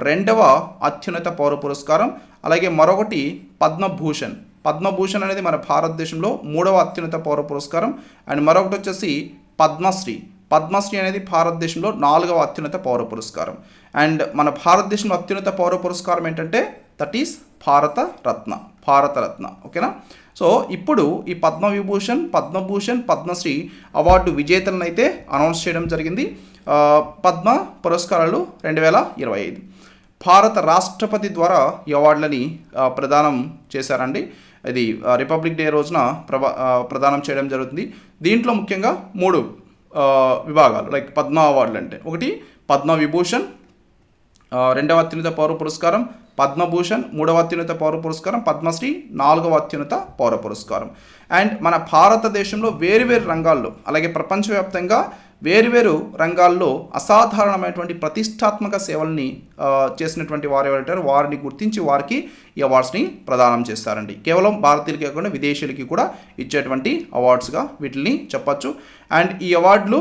2వ అత్యున్నత పౌర పురస్కారం. అలాగే మరొకటి పద్మభూషణ్ అనేది మన భారతదేశంలో 3వ అత్యున్నత పౌర పురస్కారం. అండ్ మరొకటి వచ్చేసి పద్మశ్రీ అనేది భారతదేశంలో 4వ అత్యున్నత పౌర పురస్కారం. అండ్ మన భారతదేశంలో అత్యున్నత పౌర పురస్కారం ఏంటంటే దట్ ఈస్ భారతరత్న. ఓకేనా. సో ఇప్పుడు ఈ పద్మవిభూషణ్, పద్మశ్రీ అవార్డు విజేతలను అయితే అనౌన్స్ చేయడం జరిగింది. పద్మ పురస్కారాలు 2025 భారత రాష్ట్రపతి ద్వారా ఈ అవార్డులని ప్రదానం చేశారండి. ఇది రిపబ్లిక్ డే రోజున ప్రదానం చేయడం జరుగుతుంది. దీంట్లో ముఖ్యంగా 3 విభాగాలు లైక్ పద్మ అవార్డులు అంటే, ఒకటి పద్మవిభూషణ్ 2వ అత్యున్నత పౌర పురస్కారం, పద్మభూషణ్ 3వ అత్యున్నత పౌర పురస్కారం, పద్మశ్రీ 4వ అత్యున్నత పౌర పురస్కారం. అండ్ మన భారతదేశంలో వేరువేరు రంగాల్లో, అలాగే ప్రపంచవ్యాప్తంగా వేరువేరు రంగాల్లో అసాధారణమైనటువంటి ప్రతిష్టాత్మక సేవల్ని చేసినటువంటి వారు ఎవరంటారు, వారిని గుర్తించి వారికి ఈ అవార్డ్స్ని ప్రదానం చేస్తారండి. కేవలం భారతీయులకి కాకుండా విదేశీయులకి కూడా ఇచ్చేటువంటి అవార్డ్స్గా వీటిని చెప్పచ్చు. అండ్ ఈ అవార్డులు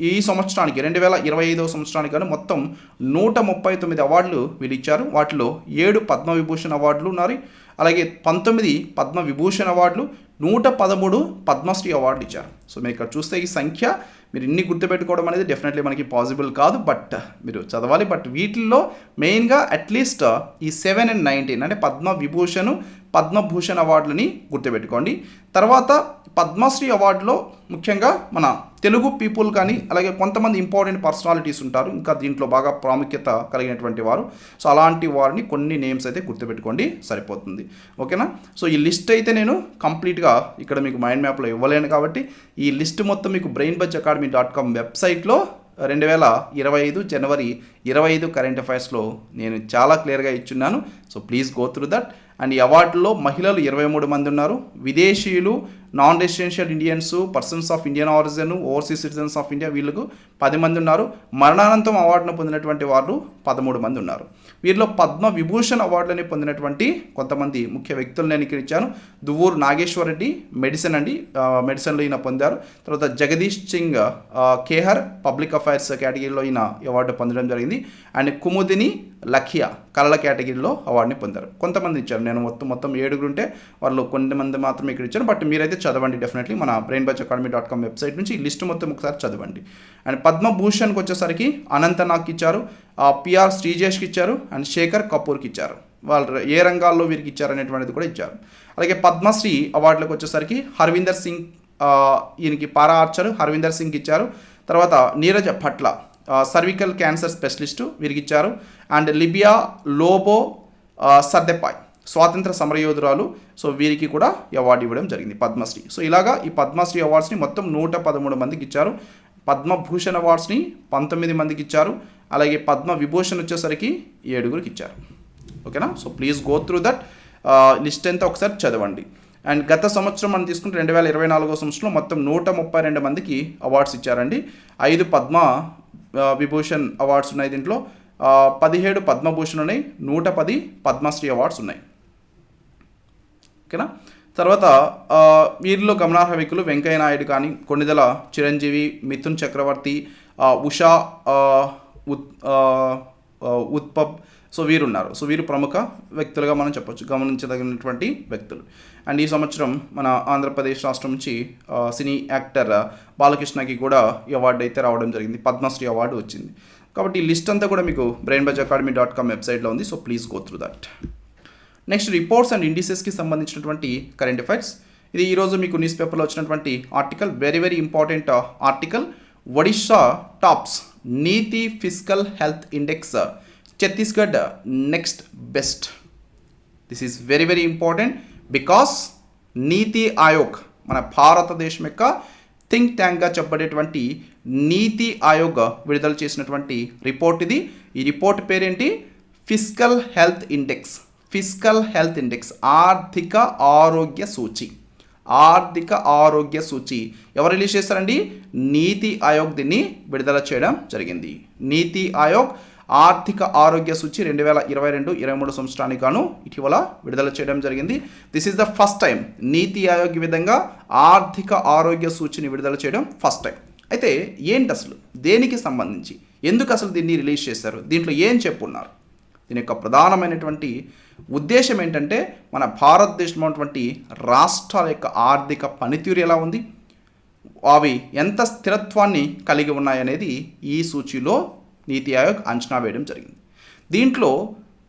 ఈ సంవత్సరానికి 2025 సంవత్సరానికి కానీ మొత్తం 139 అవార్డులు వీళ్ళు ఇచ్చారు. వాటిలో 7 పద్మవిభూషణ్ అవార్డులు ఉన్నాయి. అలాగే 19 పద్మవిభూషణ్ అవార్డులు, 113 పద్మశ్రీ అవార్డులు ఇచ్చారు. సో మీరు ఇక్కడ చూస్తే ఈ సంఖ్య మీరు ఇన్ని గుర్తుపెట్టుకోవడం అనేది డెఫినెట్లీ మనకి పాసిబుల్ కాదు, బట్ మీరు చదవాలి. బట్ వీటిల్లో మెయిన్గా అట్లీస్ట్ ఈ 7 and 19 అంటే పద్మభూషణ్ అవార్డులని గుర్తుపెట్టుకోండి. తర్వాత పద్మశ్రీ అవార్డులో ముఖ్యంగా మన తెలుగు పీపుల్ కానీ, అలాగే కొంతమంది ఇంపార్టెంట్ పర్సనాలిటీస్ ఉంటారు ఇంకా దీంట్లో బాగా ప్రాముఖ్యత కలిగినటువంటి వారు. సో అలాంటి వారిని కొన్ని నేమ్స్ అయితే గుర్తుపెట్టుకోండి, సరిపోతుంది. ఓకేనా. సో ఈ లిస్ట్ అయితే నేను కంప్లీట్గా ఇక్కడ మీకు మైండ్ మ్యాప్లో ఇవ్వలేను కాబట్టి ఈ లిస్ట్ మొత్తం మీకు brainbuzzacademy.com వెబ్సైట్లో 2025 జనవరి 25 కరెంట్ అఫైర్స్లో నేను చాలా క్లియర్గా ఇచ్చున్నాను. So please go through that. And ఈ అవార్డులో మహిళలు 23 మంది ఉన్నారు, విదేశీయులు, non residential Indians, persons of Indian origin, overseas citizens of India వీళ్ళకు 10 మంది ఉన్నారు. మరణానంతం అవార్డును పొందినటువంటి వారు 13 మంది ఉన్నారు. వీరిలో పద్మ విభూషణ్ అవార్డులని పొందినటువంటి కొంతమంది ముఖ్య వ్యక్తులు నేను ఇక్కడ ఇచ్చాను. దువ్వూరు నాగేశ్వర్ రెడ్డి మెడిసిన్లో ఈయన పొందారు. తర్వాత జగదీష్ సింగ్ కేహర్ పబ్లిక్ అఫైర్స్ కేటగిరీలో ఈయన అవార్డు పొందడం జరిగింది. అండ్ కుముదిని లఖియా కళల కేటగిరీలో అవార్డుని పొందారు. కొంతమంది ఇచ్చారు, నేను మొత్తం 7 ఉంటే వాళ్ళు కొంతమంది మాత్రమే ఇక్కడ ఇచ్చారు. బట్ మీరైతే చదవండి డెఫినెట్లీ మన brainbuzzacademy.com వెబ్సైట్ నుంచి ఈ లిస్ట్ మొత్తం ఒకసారి చదవండి. అండ్ పద్మభూషణ్కి వచ్చేసరికి అనంతనాగ్కి ఇచ్చారు, పిఆర్ శ్రీజేష్కి ఇచ్చారు, అండ్ శేఖర్ కపూర్కి ఇచ్చారు. వాళ్ళు ఏ రంగాల్లో వీరికి ఇచ్చారు అనేటువంటిది కూడా ఇచ్చారు. అలాగే పద్మశ్రీ అవార్డులకు వచ్చేసరికి హర్విందర్ సింగ్, ఈయనకి పారా ఆర్చర్ హర్విందర్ సింగ్కి ఇచ్చారు. తర్వాత Neeraj Bhatla cervical cancer specialist వీరికి ఇచ్చారు. అండ్ లిబియా లోబో సర్దెపాయ్ స్వాతంత్ర సమరయోధురాలు, సో వీరికి కూడా అవార్డు ఇవ్వడం జరిగింది పద్మశ్రీ. సో ఇలాగా ఈ పద్మశ్రీ అవార్డ్స్ని మొత్తం 113 మందికి ఇచ్చారు. పద్మభూషణ్ అవార్డ్స్ని 19 మందికి ఇచ్చారు. అలాగే పద్మ విభూషణ్ వచ్చేసరికి 7గురికి ఇచ్చారు. ఓకేనా? So please go through that list అంతా ఒకసారి చదవండి. అండ్ గత సంవత్సరం మనం తీసుకుంటే 2024 సంవత్సరంలో మొత్తం 132 మందికి అవార్డ్స్ ఇచ్చారండి. 5 పద్మ విభూషణ్ అవార్డ్స్ ఉన్నాయి, దీంట్లో 17 పద్మభూషణ్ ఉన్నాయి, 110 పద్మశ్రీ అవార్డ్స్ ఉన్నాయి. ఓకేనా? తర్వాత వీరిలో గమనార్హ వ్యక్తులు వెంకయ్య నాయుడు కానీ, కొణిదెల చిరంజీవి, మిథున్ చక్రవర్తి, ఉషా ఉత్పబ్, సో వీరు ఉన్నారు. సో వీరు ప్రముఖ వ్యక్తులుగా మనం చెప్పొచ్చు, గమనించదగినటువంటి వ్యక్తులు. అండ్ ఈ సంవత్సరం మన ఆంధ్రప్రదేశ్ రాష్ట్రం నుంచి సినీ యాక్టర్ బాలకృష్ణకి కూడా ఈ అవార్డు అయితే రావడం జరిగింది, పద్మశ్రీ అవార్డు వచ్చింది. కాబట్టి ఈ లిస్ట్ అంతా కూడా మీకు brainbuzzacademy.com వెబ్సైట్లో ఉంది. So please go through that. Next reports and ఇండిసెస్కి సంబంధించినటువంటి కరెంట్ అఫైర్స్. ఇది ఈరోజు మీకు న్యూస్ పేపర్లో వచ్చినటువంటి article, very important article. Odisha tops NITI fiscal health index, Chhattisgarh next best. This is very important because NITI Aayog మన భారతదేశం యొక్క థింక్ ట్యాంక్గా చెప్పబడేటువంటి నీతి ఆయోగ్ విడుదల చేసినటువంటి రిపోర్ట్ ఇది. ఈ రిపోర్ట్ పేరేంటి? Fiscal health index. Fiscal health index ఆర్థిక ఆరోగ్య సూచి. ఆర్థిక ఆరోగ్య సూచి ఎవరు రిలీజ్ చేస్తారండి? నీతి ఆయోగ్ దీన్ని విడుదల చేయడం జరిగింది. నీతి ఆయోగ్ ఆర్థిక ఆరోగ్య సూచి 2022-23 సంవత్సరానికి గాను ఇటీవల విడుదల చేయడం జరిగింది. This is the first time నీతి ఆయోగ్ ఈ విధంగా ఆర్థిక ఆరోగ్య సూచిని విడుదల చేయడం ఫస్ట్ టైం. అయితే ఏంటి అసలు, దేనికి సంబంధించి, ఎందుకు అసలు దీన్ని రిలీజ్ చేశారు, దీంట్లో ఏం చెప్పున్నారు? దీని యొక్క ప్రధానమైనటువంటి ఉద్దేశం ఏంటంటే మన భారతదేశంలో ఉన్నటువంటి రాష్ట్రాల యొక్క ఆర్థిక పనితీరు ఎలా ఉంది, అవి ఎంత స్థిరత్వాన్ని కలిగి ఉన్నాయనేది ఈ సూచీలో నీతి ఆయోగ్ అంచనా వేయడం జరిగింది. దీంట్లో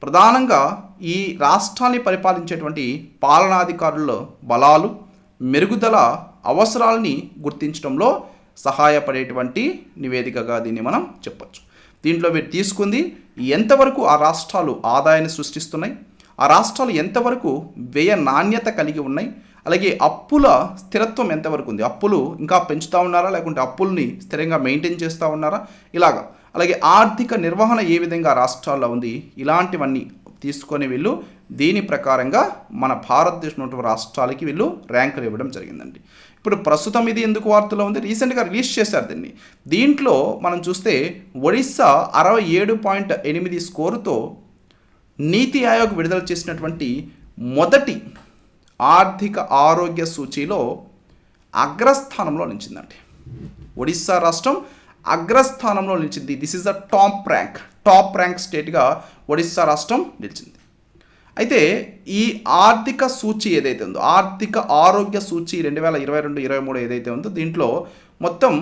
ప్రధానంగా ఈ రాష్ట్రాన్ని పరిపాలించేటువంటి పాలనాధికారుల బలాలు, మెరుగుదల అవసరాలని గుర్తించడంలో సహాయపడేటువంటి నివేదికగా దీన్ని మనం చెప్పొచ్చు. దీంట్లో మీరు తీసుకుంది ఎంతవరకు ఆ రాష్ట్రాలు ఆదాయాన్ని సృష్టిస్తున్నాయి, ఆ రాష్ట్రాలు ఎంతవరకు వ్యయ నాణ్యత కలిగి ఉన్నాయి, అలాగే అప్పుల స్థిరత్వం ఎంతవరకు ఉంది, అప్పులు ఇంకా పెంచుతూ ఉన్నారా లేకుంటే అప్పుల్ని స్థిరంగా మెయింటైన్ చేస్తూ ఉన్నారా, ఇలాగా. అలాగే ఆర్థిక నిర్వహణ ఏ విధంగా రాష్ట్రాల్లో ఉంది, ఇలాంటివన్నీ తీసుకొని వీళ్ళు దీని ప్రకారంగా మన భారతదేశంలో రాష్ట్రాలకి వీళ్ళు ర్యాంకులు ఇవ్వడం జరిగిందండి. ఇప్పుడు ప్రస్తుతం ఇది ఎందుకు వార్తలో ఉంది, రీసెంట్గా రిలీజ్ చేశారు దీన్ని. దీంట్లో మనం చూస్తే ఒడిస్సా 67.8 స్కోరుతో నీతి ఆయోగ్ విడుదల చేసినటువంటి మొదటి ఆర్థిక ఆరోగ్య సూచీలో అగ్రస్థానంలో నిలిచిందండి. ఒడిస్సా రాష్ట్రం అగ్రస్థానంలో నిలిచింది. This is the top rank స్టేట్గా ఒడిస్సా రాష్ట్రం నిలిచింది. అయితే ఈ ఆర్థిక సూచి ఏదైతే ఉందో, ఆర్థిక ఆరోగ్య సూచి 2022-23 ఏదైతే ఉందో, దీంట్లో మొత్తం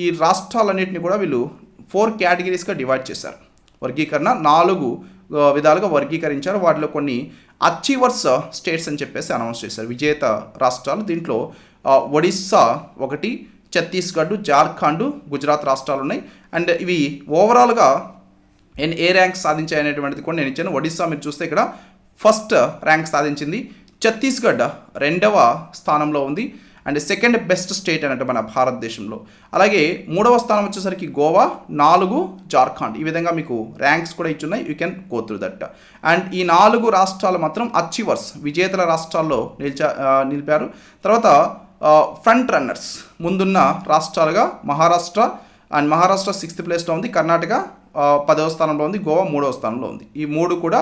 ఈ రాష్ట్రాలన్నింటినీ కూడా వీళ్ళు 4 కేటగిరీస్గా డివైడ్ చేశారు. వర్గీకరణ 4 విధాలుగా వర్గీకరించారు. వాటిలో కొన్ని అచీవర్స్ స్టేట్స్ అని చెప్పేసి అనౌన్స్ చేశారు, విజేత రాష్ట్రాలు. దీంట్లో ఒడిస్సా 1, ఛత్తీస్గఢ్, జార్ఖండ్, గుజరాత్ రాష్ట్రాలు ఉన్నాయి. అండ్ ఇవి ఓవరాల్గా ఏ ర్యాంక్ సాధించాయనేటువంటిది కూడా నేను ఇచ్చాను. ఒడిస్సా మీరు చూస్తే ఇక్కడ ఫస్ట్ ర్యాంక్ సాధించింది, ఛత్తీస్గఢ్ 2వ స్థానంలో ఉంది, అండ్ సెకండ్ బెస్ట్ స్టేట్ అన్నట్టు మన భారతదేశంలో. అలాగే 3వ స్థానం వచ్చేసరికి గోవా, 4 జార్ఖండ్. ఈ విధంగా మీకు ర్యాంక్స్ కూడా ఇచ్చున్నాయి, you can go through that. And ఈ 4 రాష్ట్రాలు మాత్రం అచీవర్స్, విజేతల రాష్ట్రాల్లో నిలిపారు. తర్వాత ఫ్రంట్ రన్నర్స్ ముందున్న రాష్ట్రాలుగా మహారాష్ట్ర 6th ప్లేస్లో ఉంది, కర్ణాటక 10వ స్థానంలో ఉంది, గోవా 3వ స్థానంలో ఉంది. ఈ 3 కూడా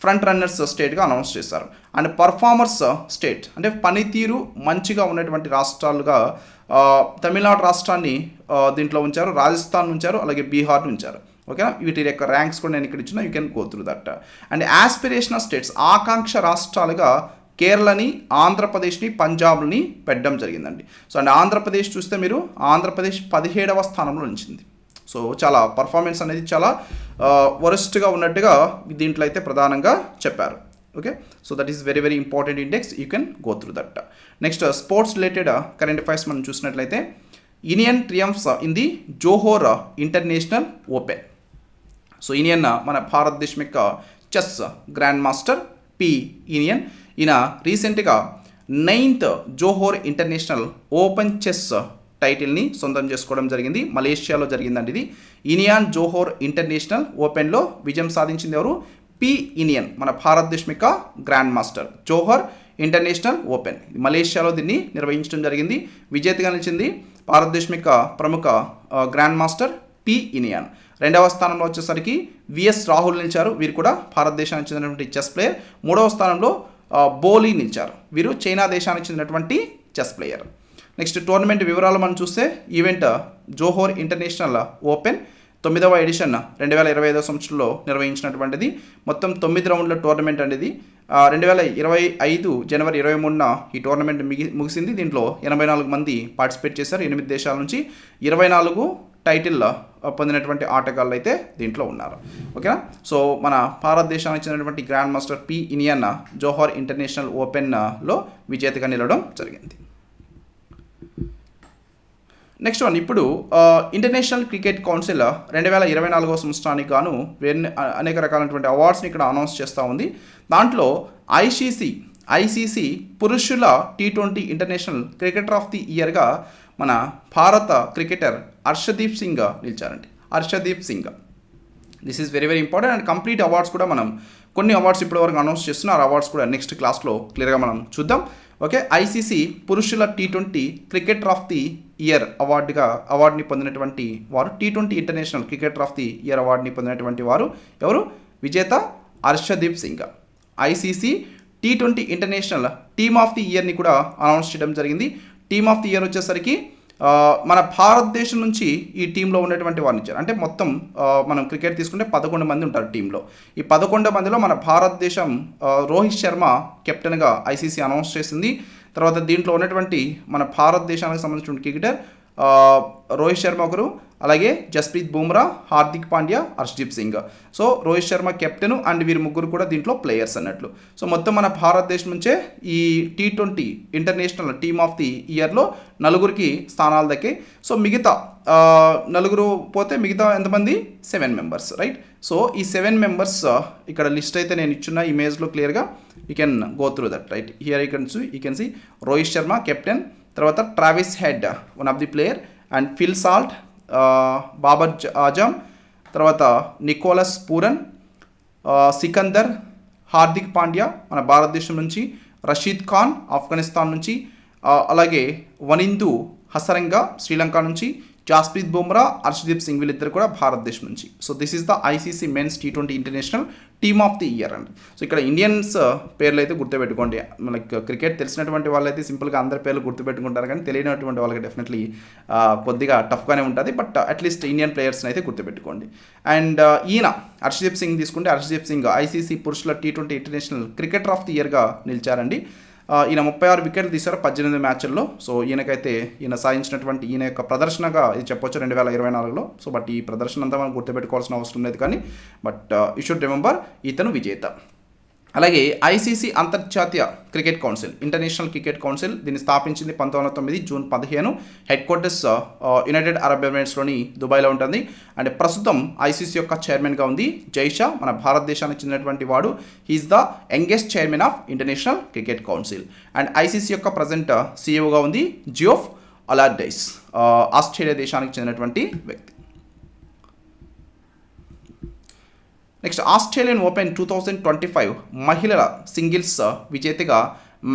ఫ్రంట్ రన్నర్స్ స్టేట్గా అనౌన్స్ చేశారు. అండ్ పర్ఫార్మర్స్ స్టేట్ అంటే పనితీరు మంచిగా ఉన్నటువంటి రాష్ట్రాలుగా తమిళనాడు రాష్ట్రాన్ని దీంట్లో ఉంచారు, రాజస్థాన్ ఉంచారు, అలాగే బీహార్ని ఉంచారు. ఓకేనా? వీటి యొక్క ర్యాంక్స్ కూడా నేను ఇక్కడ ఇచ్చిన, you can go through that. And aspirational states ఆకాంక్ష రాష్ట్రాలుగా కేరళని, ఆంధ్రప్రదేశ్ని, పంజాబ్ని పెట్టడం జరిగిందండి. సో అండ్ ఆంధ్రప్రదేశ్ చూస్తే మీరు ఆంధ్రప్రదేశ్ 17వ స్థానంలో నిలిచింది. సో చాలా పర్ఫార్మెన్స్ అనేది చాలా వరస్ట్గా ఉన్నట్టుగా దీంట్లో అయితే ప్రధానంగా చెప్పారు. Okay, so that is very important index, you can go through that. Next sports related current affairs మనం చూసినట్లయితే Indian triumphs in the Johor international open. So ఈయన మన భారతదేశం యొక్క chess grand master P Iniyan. ఈయన రీసెంట్గా 9th Johor international open chess టైటిల్ని సొంతం చేసుకోవడం జరిగింది. మలేషియాలో జరిగిందండి ఇది. ఇనియాన్ జోహోర్ ఇంటర్నేషనల్ ఓపెన్లో విజయం సాధించింది ఎవరు? పి ఇనియన్, మన భారతదేశం యొక్క గ్రాండ్ మాస్టర్. జోహర్ ఇంటర్నేషనల్ ఓపెన్ మలేషియాలో దీన్ని నిర్వహించడం జరిగింది. విజేతగా నిలిచింది భారతదేశం యొక్క ప్రముఖ గ్రాండ్ మాస్టర్ పి ఇనియన్. రెండవ స్థానంలో వచ్చేసరికి విఎస్ రాహుల్ నిలిచారు. వీరు కూడా భారతదేశానికి చెందినటువంటి చెస్ ప్లేయర్. మూడవ స్థానంలో బోలీ నిలిచారు. వీరు చైనా దేశానికి చెందినటువంటి చెస్ ప్లేయర్. నెక్స్ట్ టోర్నమెంట్ వివరాలు మనం చూస్తే ఈవెంట్ జోహోర్ ఇంటర్నేషనల్ ఓపెన్ 9వ ఎడిషన్ 2025 సంవత్సరంలో నిర్వహించినటువంటిది. మొత్తం 9 రౌండ్ల టోర్నమెంట్ అనేది 2025 జనవరి 23న ఈ టోర్నమెంట్ ముగిసింది. దీంట్లో 84 మంది పార్టిసిపేట్ చేశారు. 8 దేశాల నుంచి 24 టైటిల్ పొందినటువంటి ఆటగాళ్ళు అయితే దీంట్లో ఉన్నారు. ఓకేనా. సో మన భారతదేశానికి చెందినటువంటి గ్రాండ్ మాస్టర్ పి ఇనియన్ జోహోర్ ఇంటర్నేషనల్ ఓపెన్లో విజేతగా నిలవడం జరిగింది. నెక్స్ట్ వన్, ఇప్పుడు ఇంటర్నేషనల్ క్రికెట్ కౌన్సిల్ 2024 సంవత్సరానికి గాను అనేక రకాలైనటువంటి అవార్డ్స్ని ఇక్కడ అనౌన్స్ చేస్తూ ఉంది. దాంట్లో ఐసీసీ పురుషుల T20 international cricketer of the ఇయర్గా మన భారత క్రికెటర్ హర్షదీప్ సింగ్ నిలిచారండి. Harshdeep Singh, this is very very important. And complete awards కూడా మనం కొన్ని అవార్డ్స్ ఇప్పటివరకు అనౌన్స్ చేస్తున్నారు. అవార్డ్స్ కూడా నెక్స్ట్ క్లాస్లో క్లియర్గా మనం చూద్దాం. ఓకే, ఐసీసీ పురుషుల T20 cricketer of the year అవార్డుని పొందినటువంటి వారు, T20 international cricketer of the year అవార్డుని పొందినటువంటి వారు ఎవరు? విజేత Harshdeep Singh. ICC T20 international team of the ఇయర్ని కూడా అనౌన్స్ చేయడం జరిగింది. టీమ్ ఆఫ్ ది ఇయర్ వచ్చేసరికి మన భారతదేశం నుంచి ఈ టీంలో ఉన్నటువంటి వారిని ఇచ్చారు. అంటే మొత్తం మనం క్రికెట్ తీసుకుంటే 11 మంది ఉంటారు టీంలో. ఈ 11 మందిలో మన భారతదేశం రోహిత్ శర్మ కెప్టెన్గా ఐసీసీ అనౌన్స్ చేసింది. తర్వాత దీంట్లో ఉన్నటువంటి మన భారతదేశానికి సంబంధించిన క్రికెటర్ రోహిత్ శర్మ ఒకరు, అలాగే Jasprit Bumrah, Hardik Pandya, Harshdeep Singh. So Rohit Sharma captain and వీరు ముగ్గురు కూడా దీంట్లో ప్లేయర్స్ అన్నట్లు. సో మొత్తం మన భారతదేశం నుంచే ఈ T20 international team of the ఇయర్లో 4 స్థానాలు దక్కాయి. సో మిగతా 4 పోతే మిగతా ఎంతమంది? 7 మెంబర్స్, రైట్. సో ఈ 7 మెంబర్స్ ఇక్కడ లిస్ట్ అయితే నేను ఇచ్చిన ఇమేజ్లో క్లియర్గా you can go through that, right. Here you can see Rohit Sharma captain, తర్వాత Travis Head one of the player, and Phil Salt, Babar Azam, తర్వాత నికోలస్ పూరన్, సికందర్, హార్దిక్ పాండ్యా మన భారతదేశం నుంచి, రషీద్ ఖాన్ ఆఫ్ఘనిస్తాన్ నుంచి, అలాగే వనిందు హసరంగా శ్రీలంక నుంచి, జాస్ప్రీత్ బుమ్రా, హర్షదీప్ సింగ్ వీళ్ళిద్దరు కూడా భారతదేశం నుంచి. So this is the ICC men's T20 international team of the year అండి. సో ఇక్కడ ఇండియన్స్ పేర్లు అయితే గుర్తుపెట్టుకోండి. మనకి క్రికెట్ తెలిసినటువంటి వాళ్ళైతే సింపుల్గా అందరి పేర్లు గుర్తుపెట్టుకుంటారు, కానీ తెలియనటువంటి వాళ్ళకి డెఫినెట్లీ కొద్దిగా టఫ్గానే ఉంటుంది. బట్ అట్లీస్ట్ ఇండియన్ ప్లేయర్స్ని అయితే గుర్తుపెట్టుకోండి. అండ్ ఈయన హర్షదీప్ సింగ్ తీసుకుంటే, హర్షదీప్ సింగ్ ఐసీసీ పురుషుల T20 international cricketer of the ఇయర్గా నిలిచారండి. ఈయన 36 వికెట్లు తీశారు 18 మ్యాచ్ల్లో. సో ఈయన సాధించినటువంటి ఈయన యొక్క ప్రదర్శనగా ఇది చెప్పొచ్చు 2024లో. సో బట్ ఈ ప్రదర్శన అంతా మనం గుర్తుపెట్టుకోవాల్సిన అవసరం లేదు, కానీ బట్ యూ షుడ్ రిమెంబర్ ఇతను విజేత. అలాగే ఐసీసీ అంతర్జాతీయ cricket council, international cricket council దీన్ని స్థాపించింది 1909 June 15. Headquarters United Arab ఎమిరేట్స్లోని దుబాయ్లో ఉంటుంది. అండ్ ప్రస్తుతం ఐసీసీ యొక్క చైర్మన్గా ఉంది జైషా, మన భారతదేశానికి చెందినటువంటి వాడు. He is the youngest chairman of International cricket Council. And ICC యొక్క ప్రజెంట్ సీఈఓగా ఉంది జియోఫ్ అలార్డైస్, ఆస్ట్రేలియా దేశానికి చెందినటువంటి వ్యక్తి. నెక్స్ట్ ఆస్ట్రేలియన్ ఓపెన్ 2025 మహిళల సింగిల్స్ విజేతగా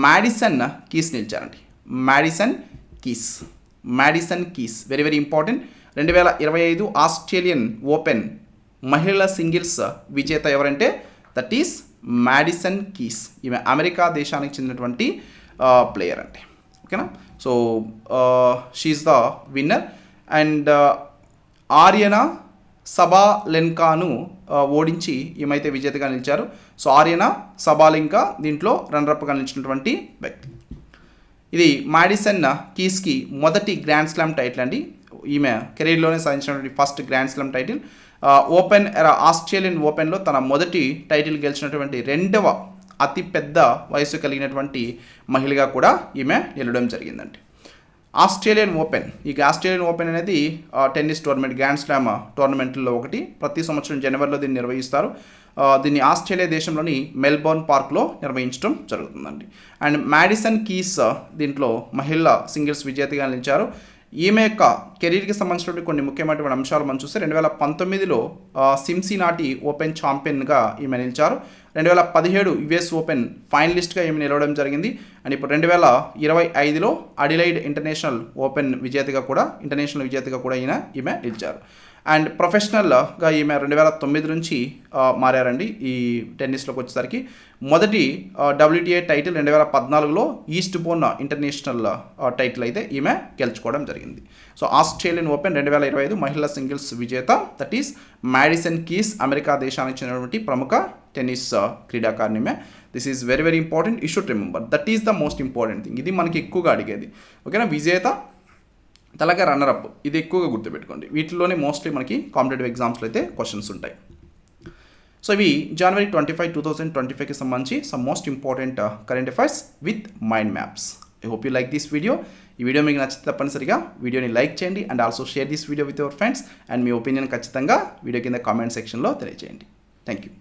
మ్యాడిసన్ కీస్ నిలిచారండి. Madison Keys very very important. 2025 Australian open మహిళల సింగిల్స్ విజేత ఎవరంటే దట్ ఈస్ మ్యాడిసన్ కీస్. ఈమె అమెరికా దేశానికి చెందినటువంటి ప్లేయర్ అండి. ఓకేనా. So she is the winner. And Aryna సబాలెన్కాను ఓడించి ఈమైతే విజేతగా నిలిచారు. సో ఆర్యనా సబాలెన్కా దీంట్లో రన్నరప్గా నిలిచినటువంటి వ్యక్తి. ఇది మ్యాడిసన్ కీస్కి మొదటి గ్రాండ్ స్లామ్ టైటిల్ అండి. ఈమె కెరీర్లోనే సాధించినటువంటి first grand slam title. Australian ఓపెన్లో తన మొదటి టైటిల్ గెలిచినటువంటి 2వ అతిపెద్ద వయసు కలిగినటువంటి మహిళగా కూడా ఈమె నిలవడం జరిగిందండి. Australian open. ఈ ఆస్ట్రేలియన్ ఓపెన్ అనేది టెన్నిస్ టోర్నమెంట్, గ్రాండ్ స్లామ్ టోర్నమెంట్లో ఒకటి. ప్రతి సంవత్సరం జనవరిలో దీన్ని నిర్వహిస్తారు. దీన్ని ఆస్ట్రేలియా దేశంలోని మెల్బోర్న్ పార్క్లో నిర్వహించడం జరుగుతుందండి. అండ్ మ్యాడిసన్ కీస్ దీంట్లో మహిళా సింగిల్స్ విజేతగా నిలిచారు. ఈమె యొక్క కెరీర్కి సంబంధించినటువంటి కొన్ని ముఖ్యమైనటువంటి అంశాలు మనం చూస్తే 2019లో సిన్సినాటి ఓపెన్ ఛాంపియన్గా ఈమె నిలిచారు. 2017 యుఎస్ ఓపెన్ ఫైనలిస్ట్గా ఈమె నిలవడం జరిగింది. అండ్ ఇప్పుడు 2025లో అడిలైడ్ ఇంటర్నేషనల్ విజేతగా కూడా ఈమె నిలిచారు. అండ్ ప్రొఫెషనల్గా ఈమె 2009 నుంచి మారారండి. ఈ టెన్నిస్లోకి వచ్చేసరికి మొదటి WTA టైటిల్ 2014లో ఈస్ట్ బోర్న్ ఇంటర్నేషనల్ టైటిల్ అయితే ఈమె గెలుచుకోవడం జరిగింది. సో ఆస్ట్రేలియన్ ఓపెన్ 2025 మహిళా సింగిల్స్ విజేత, that is Madison keys, America దేశానికి చెందినటువంటి ప్రముఖ టెన్నిస్ క్రీడాకారిణి ఈమె. This is very very important, you should remember, that is the most important thing. ఇది మనకి ఎక్కువగా అడిగేది. ఓకేనా, విజేత అలాగే రన్నరప్, ఇది ఎక్కువగా గుర్తుపెట్టుకోండి. వీటిలోనే మోస్ట్లీ మనకి కాంపిటేటివ్ ఎగ్జామ్స్లో అయితే క్వశ్చన్స్ ఉంటాయి. సో ఇవి జనవరి 25, 2025కి సంబంధించి some most important current affairs with mind maps. I hope you like this video. ఈ వీడియో మీకు నచ్చితే తప్పనిసరిగా వీడియోని లైక్ చేయండి and also share this video with your friends. And me opinion ఖచ్చితంగా వీడియో కింద కామెంట్ సెక్షన్లో తెలియజేయండి. Thank you.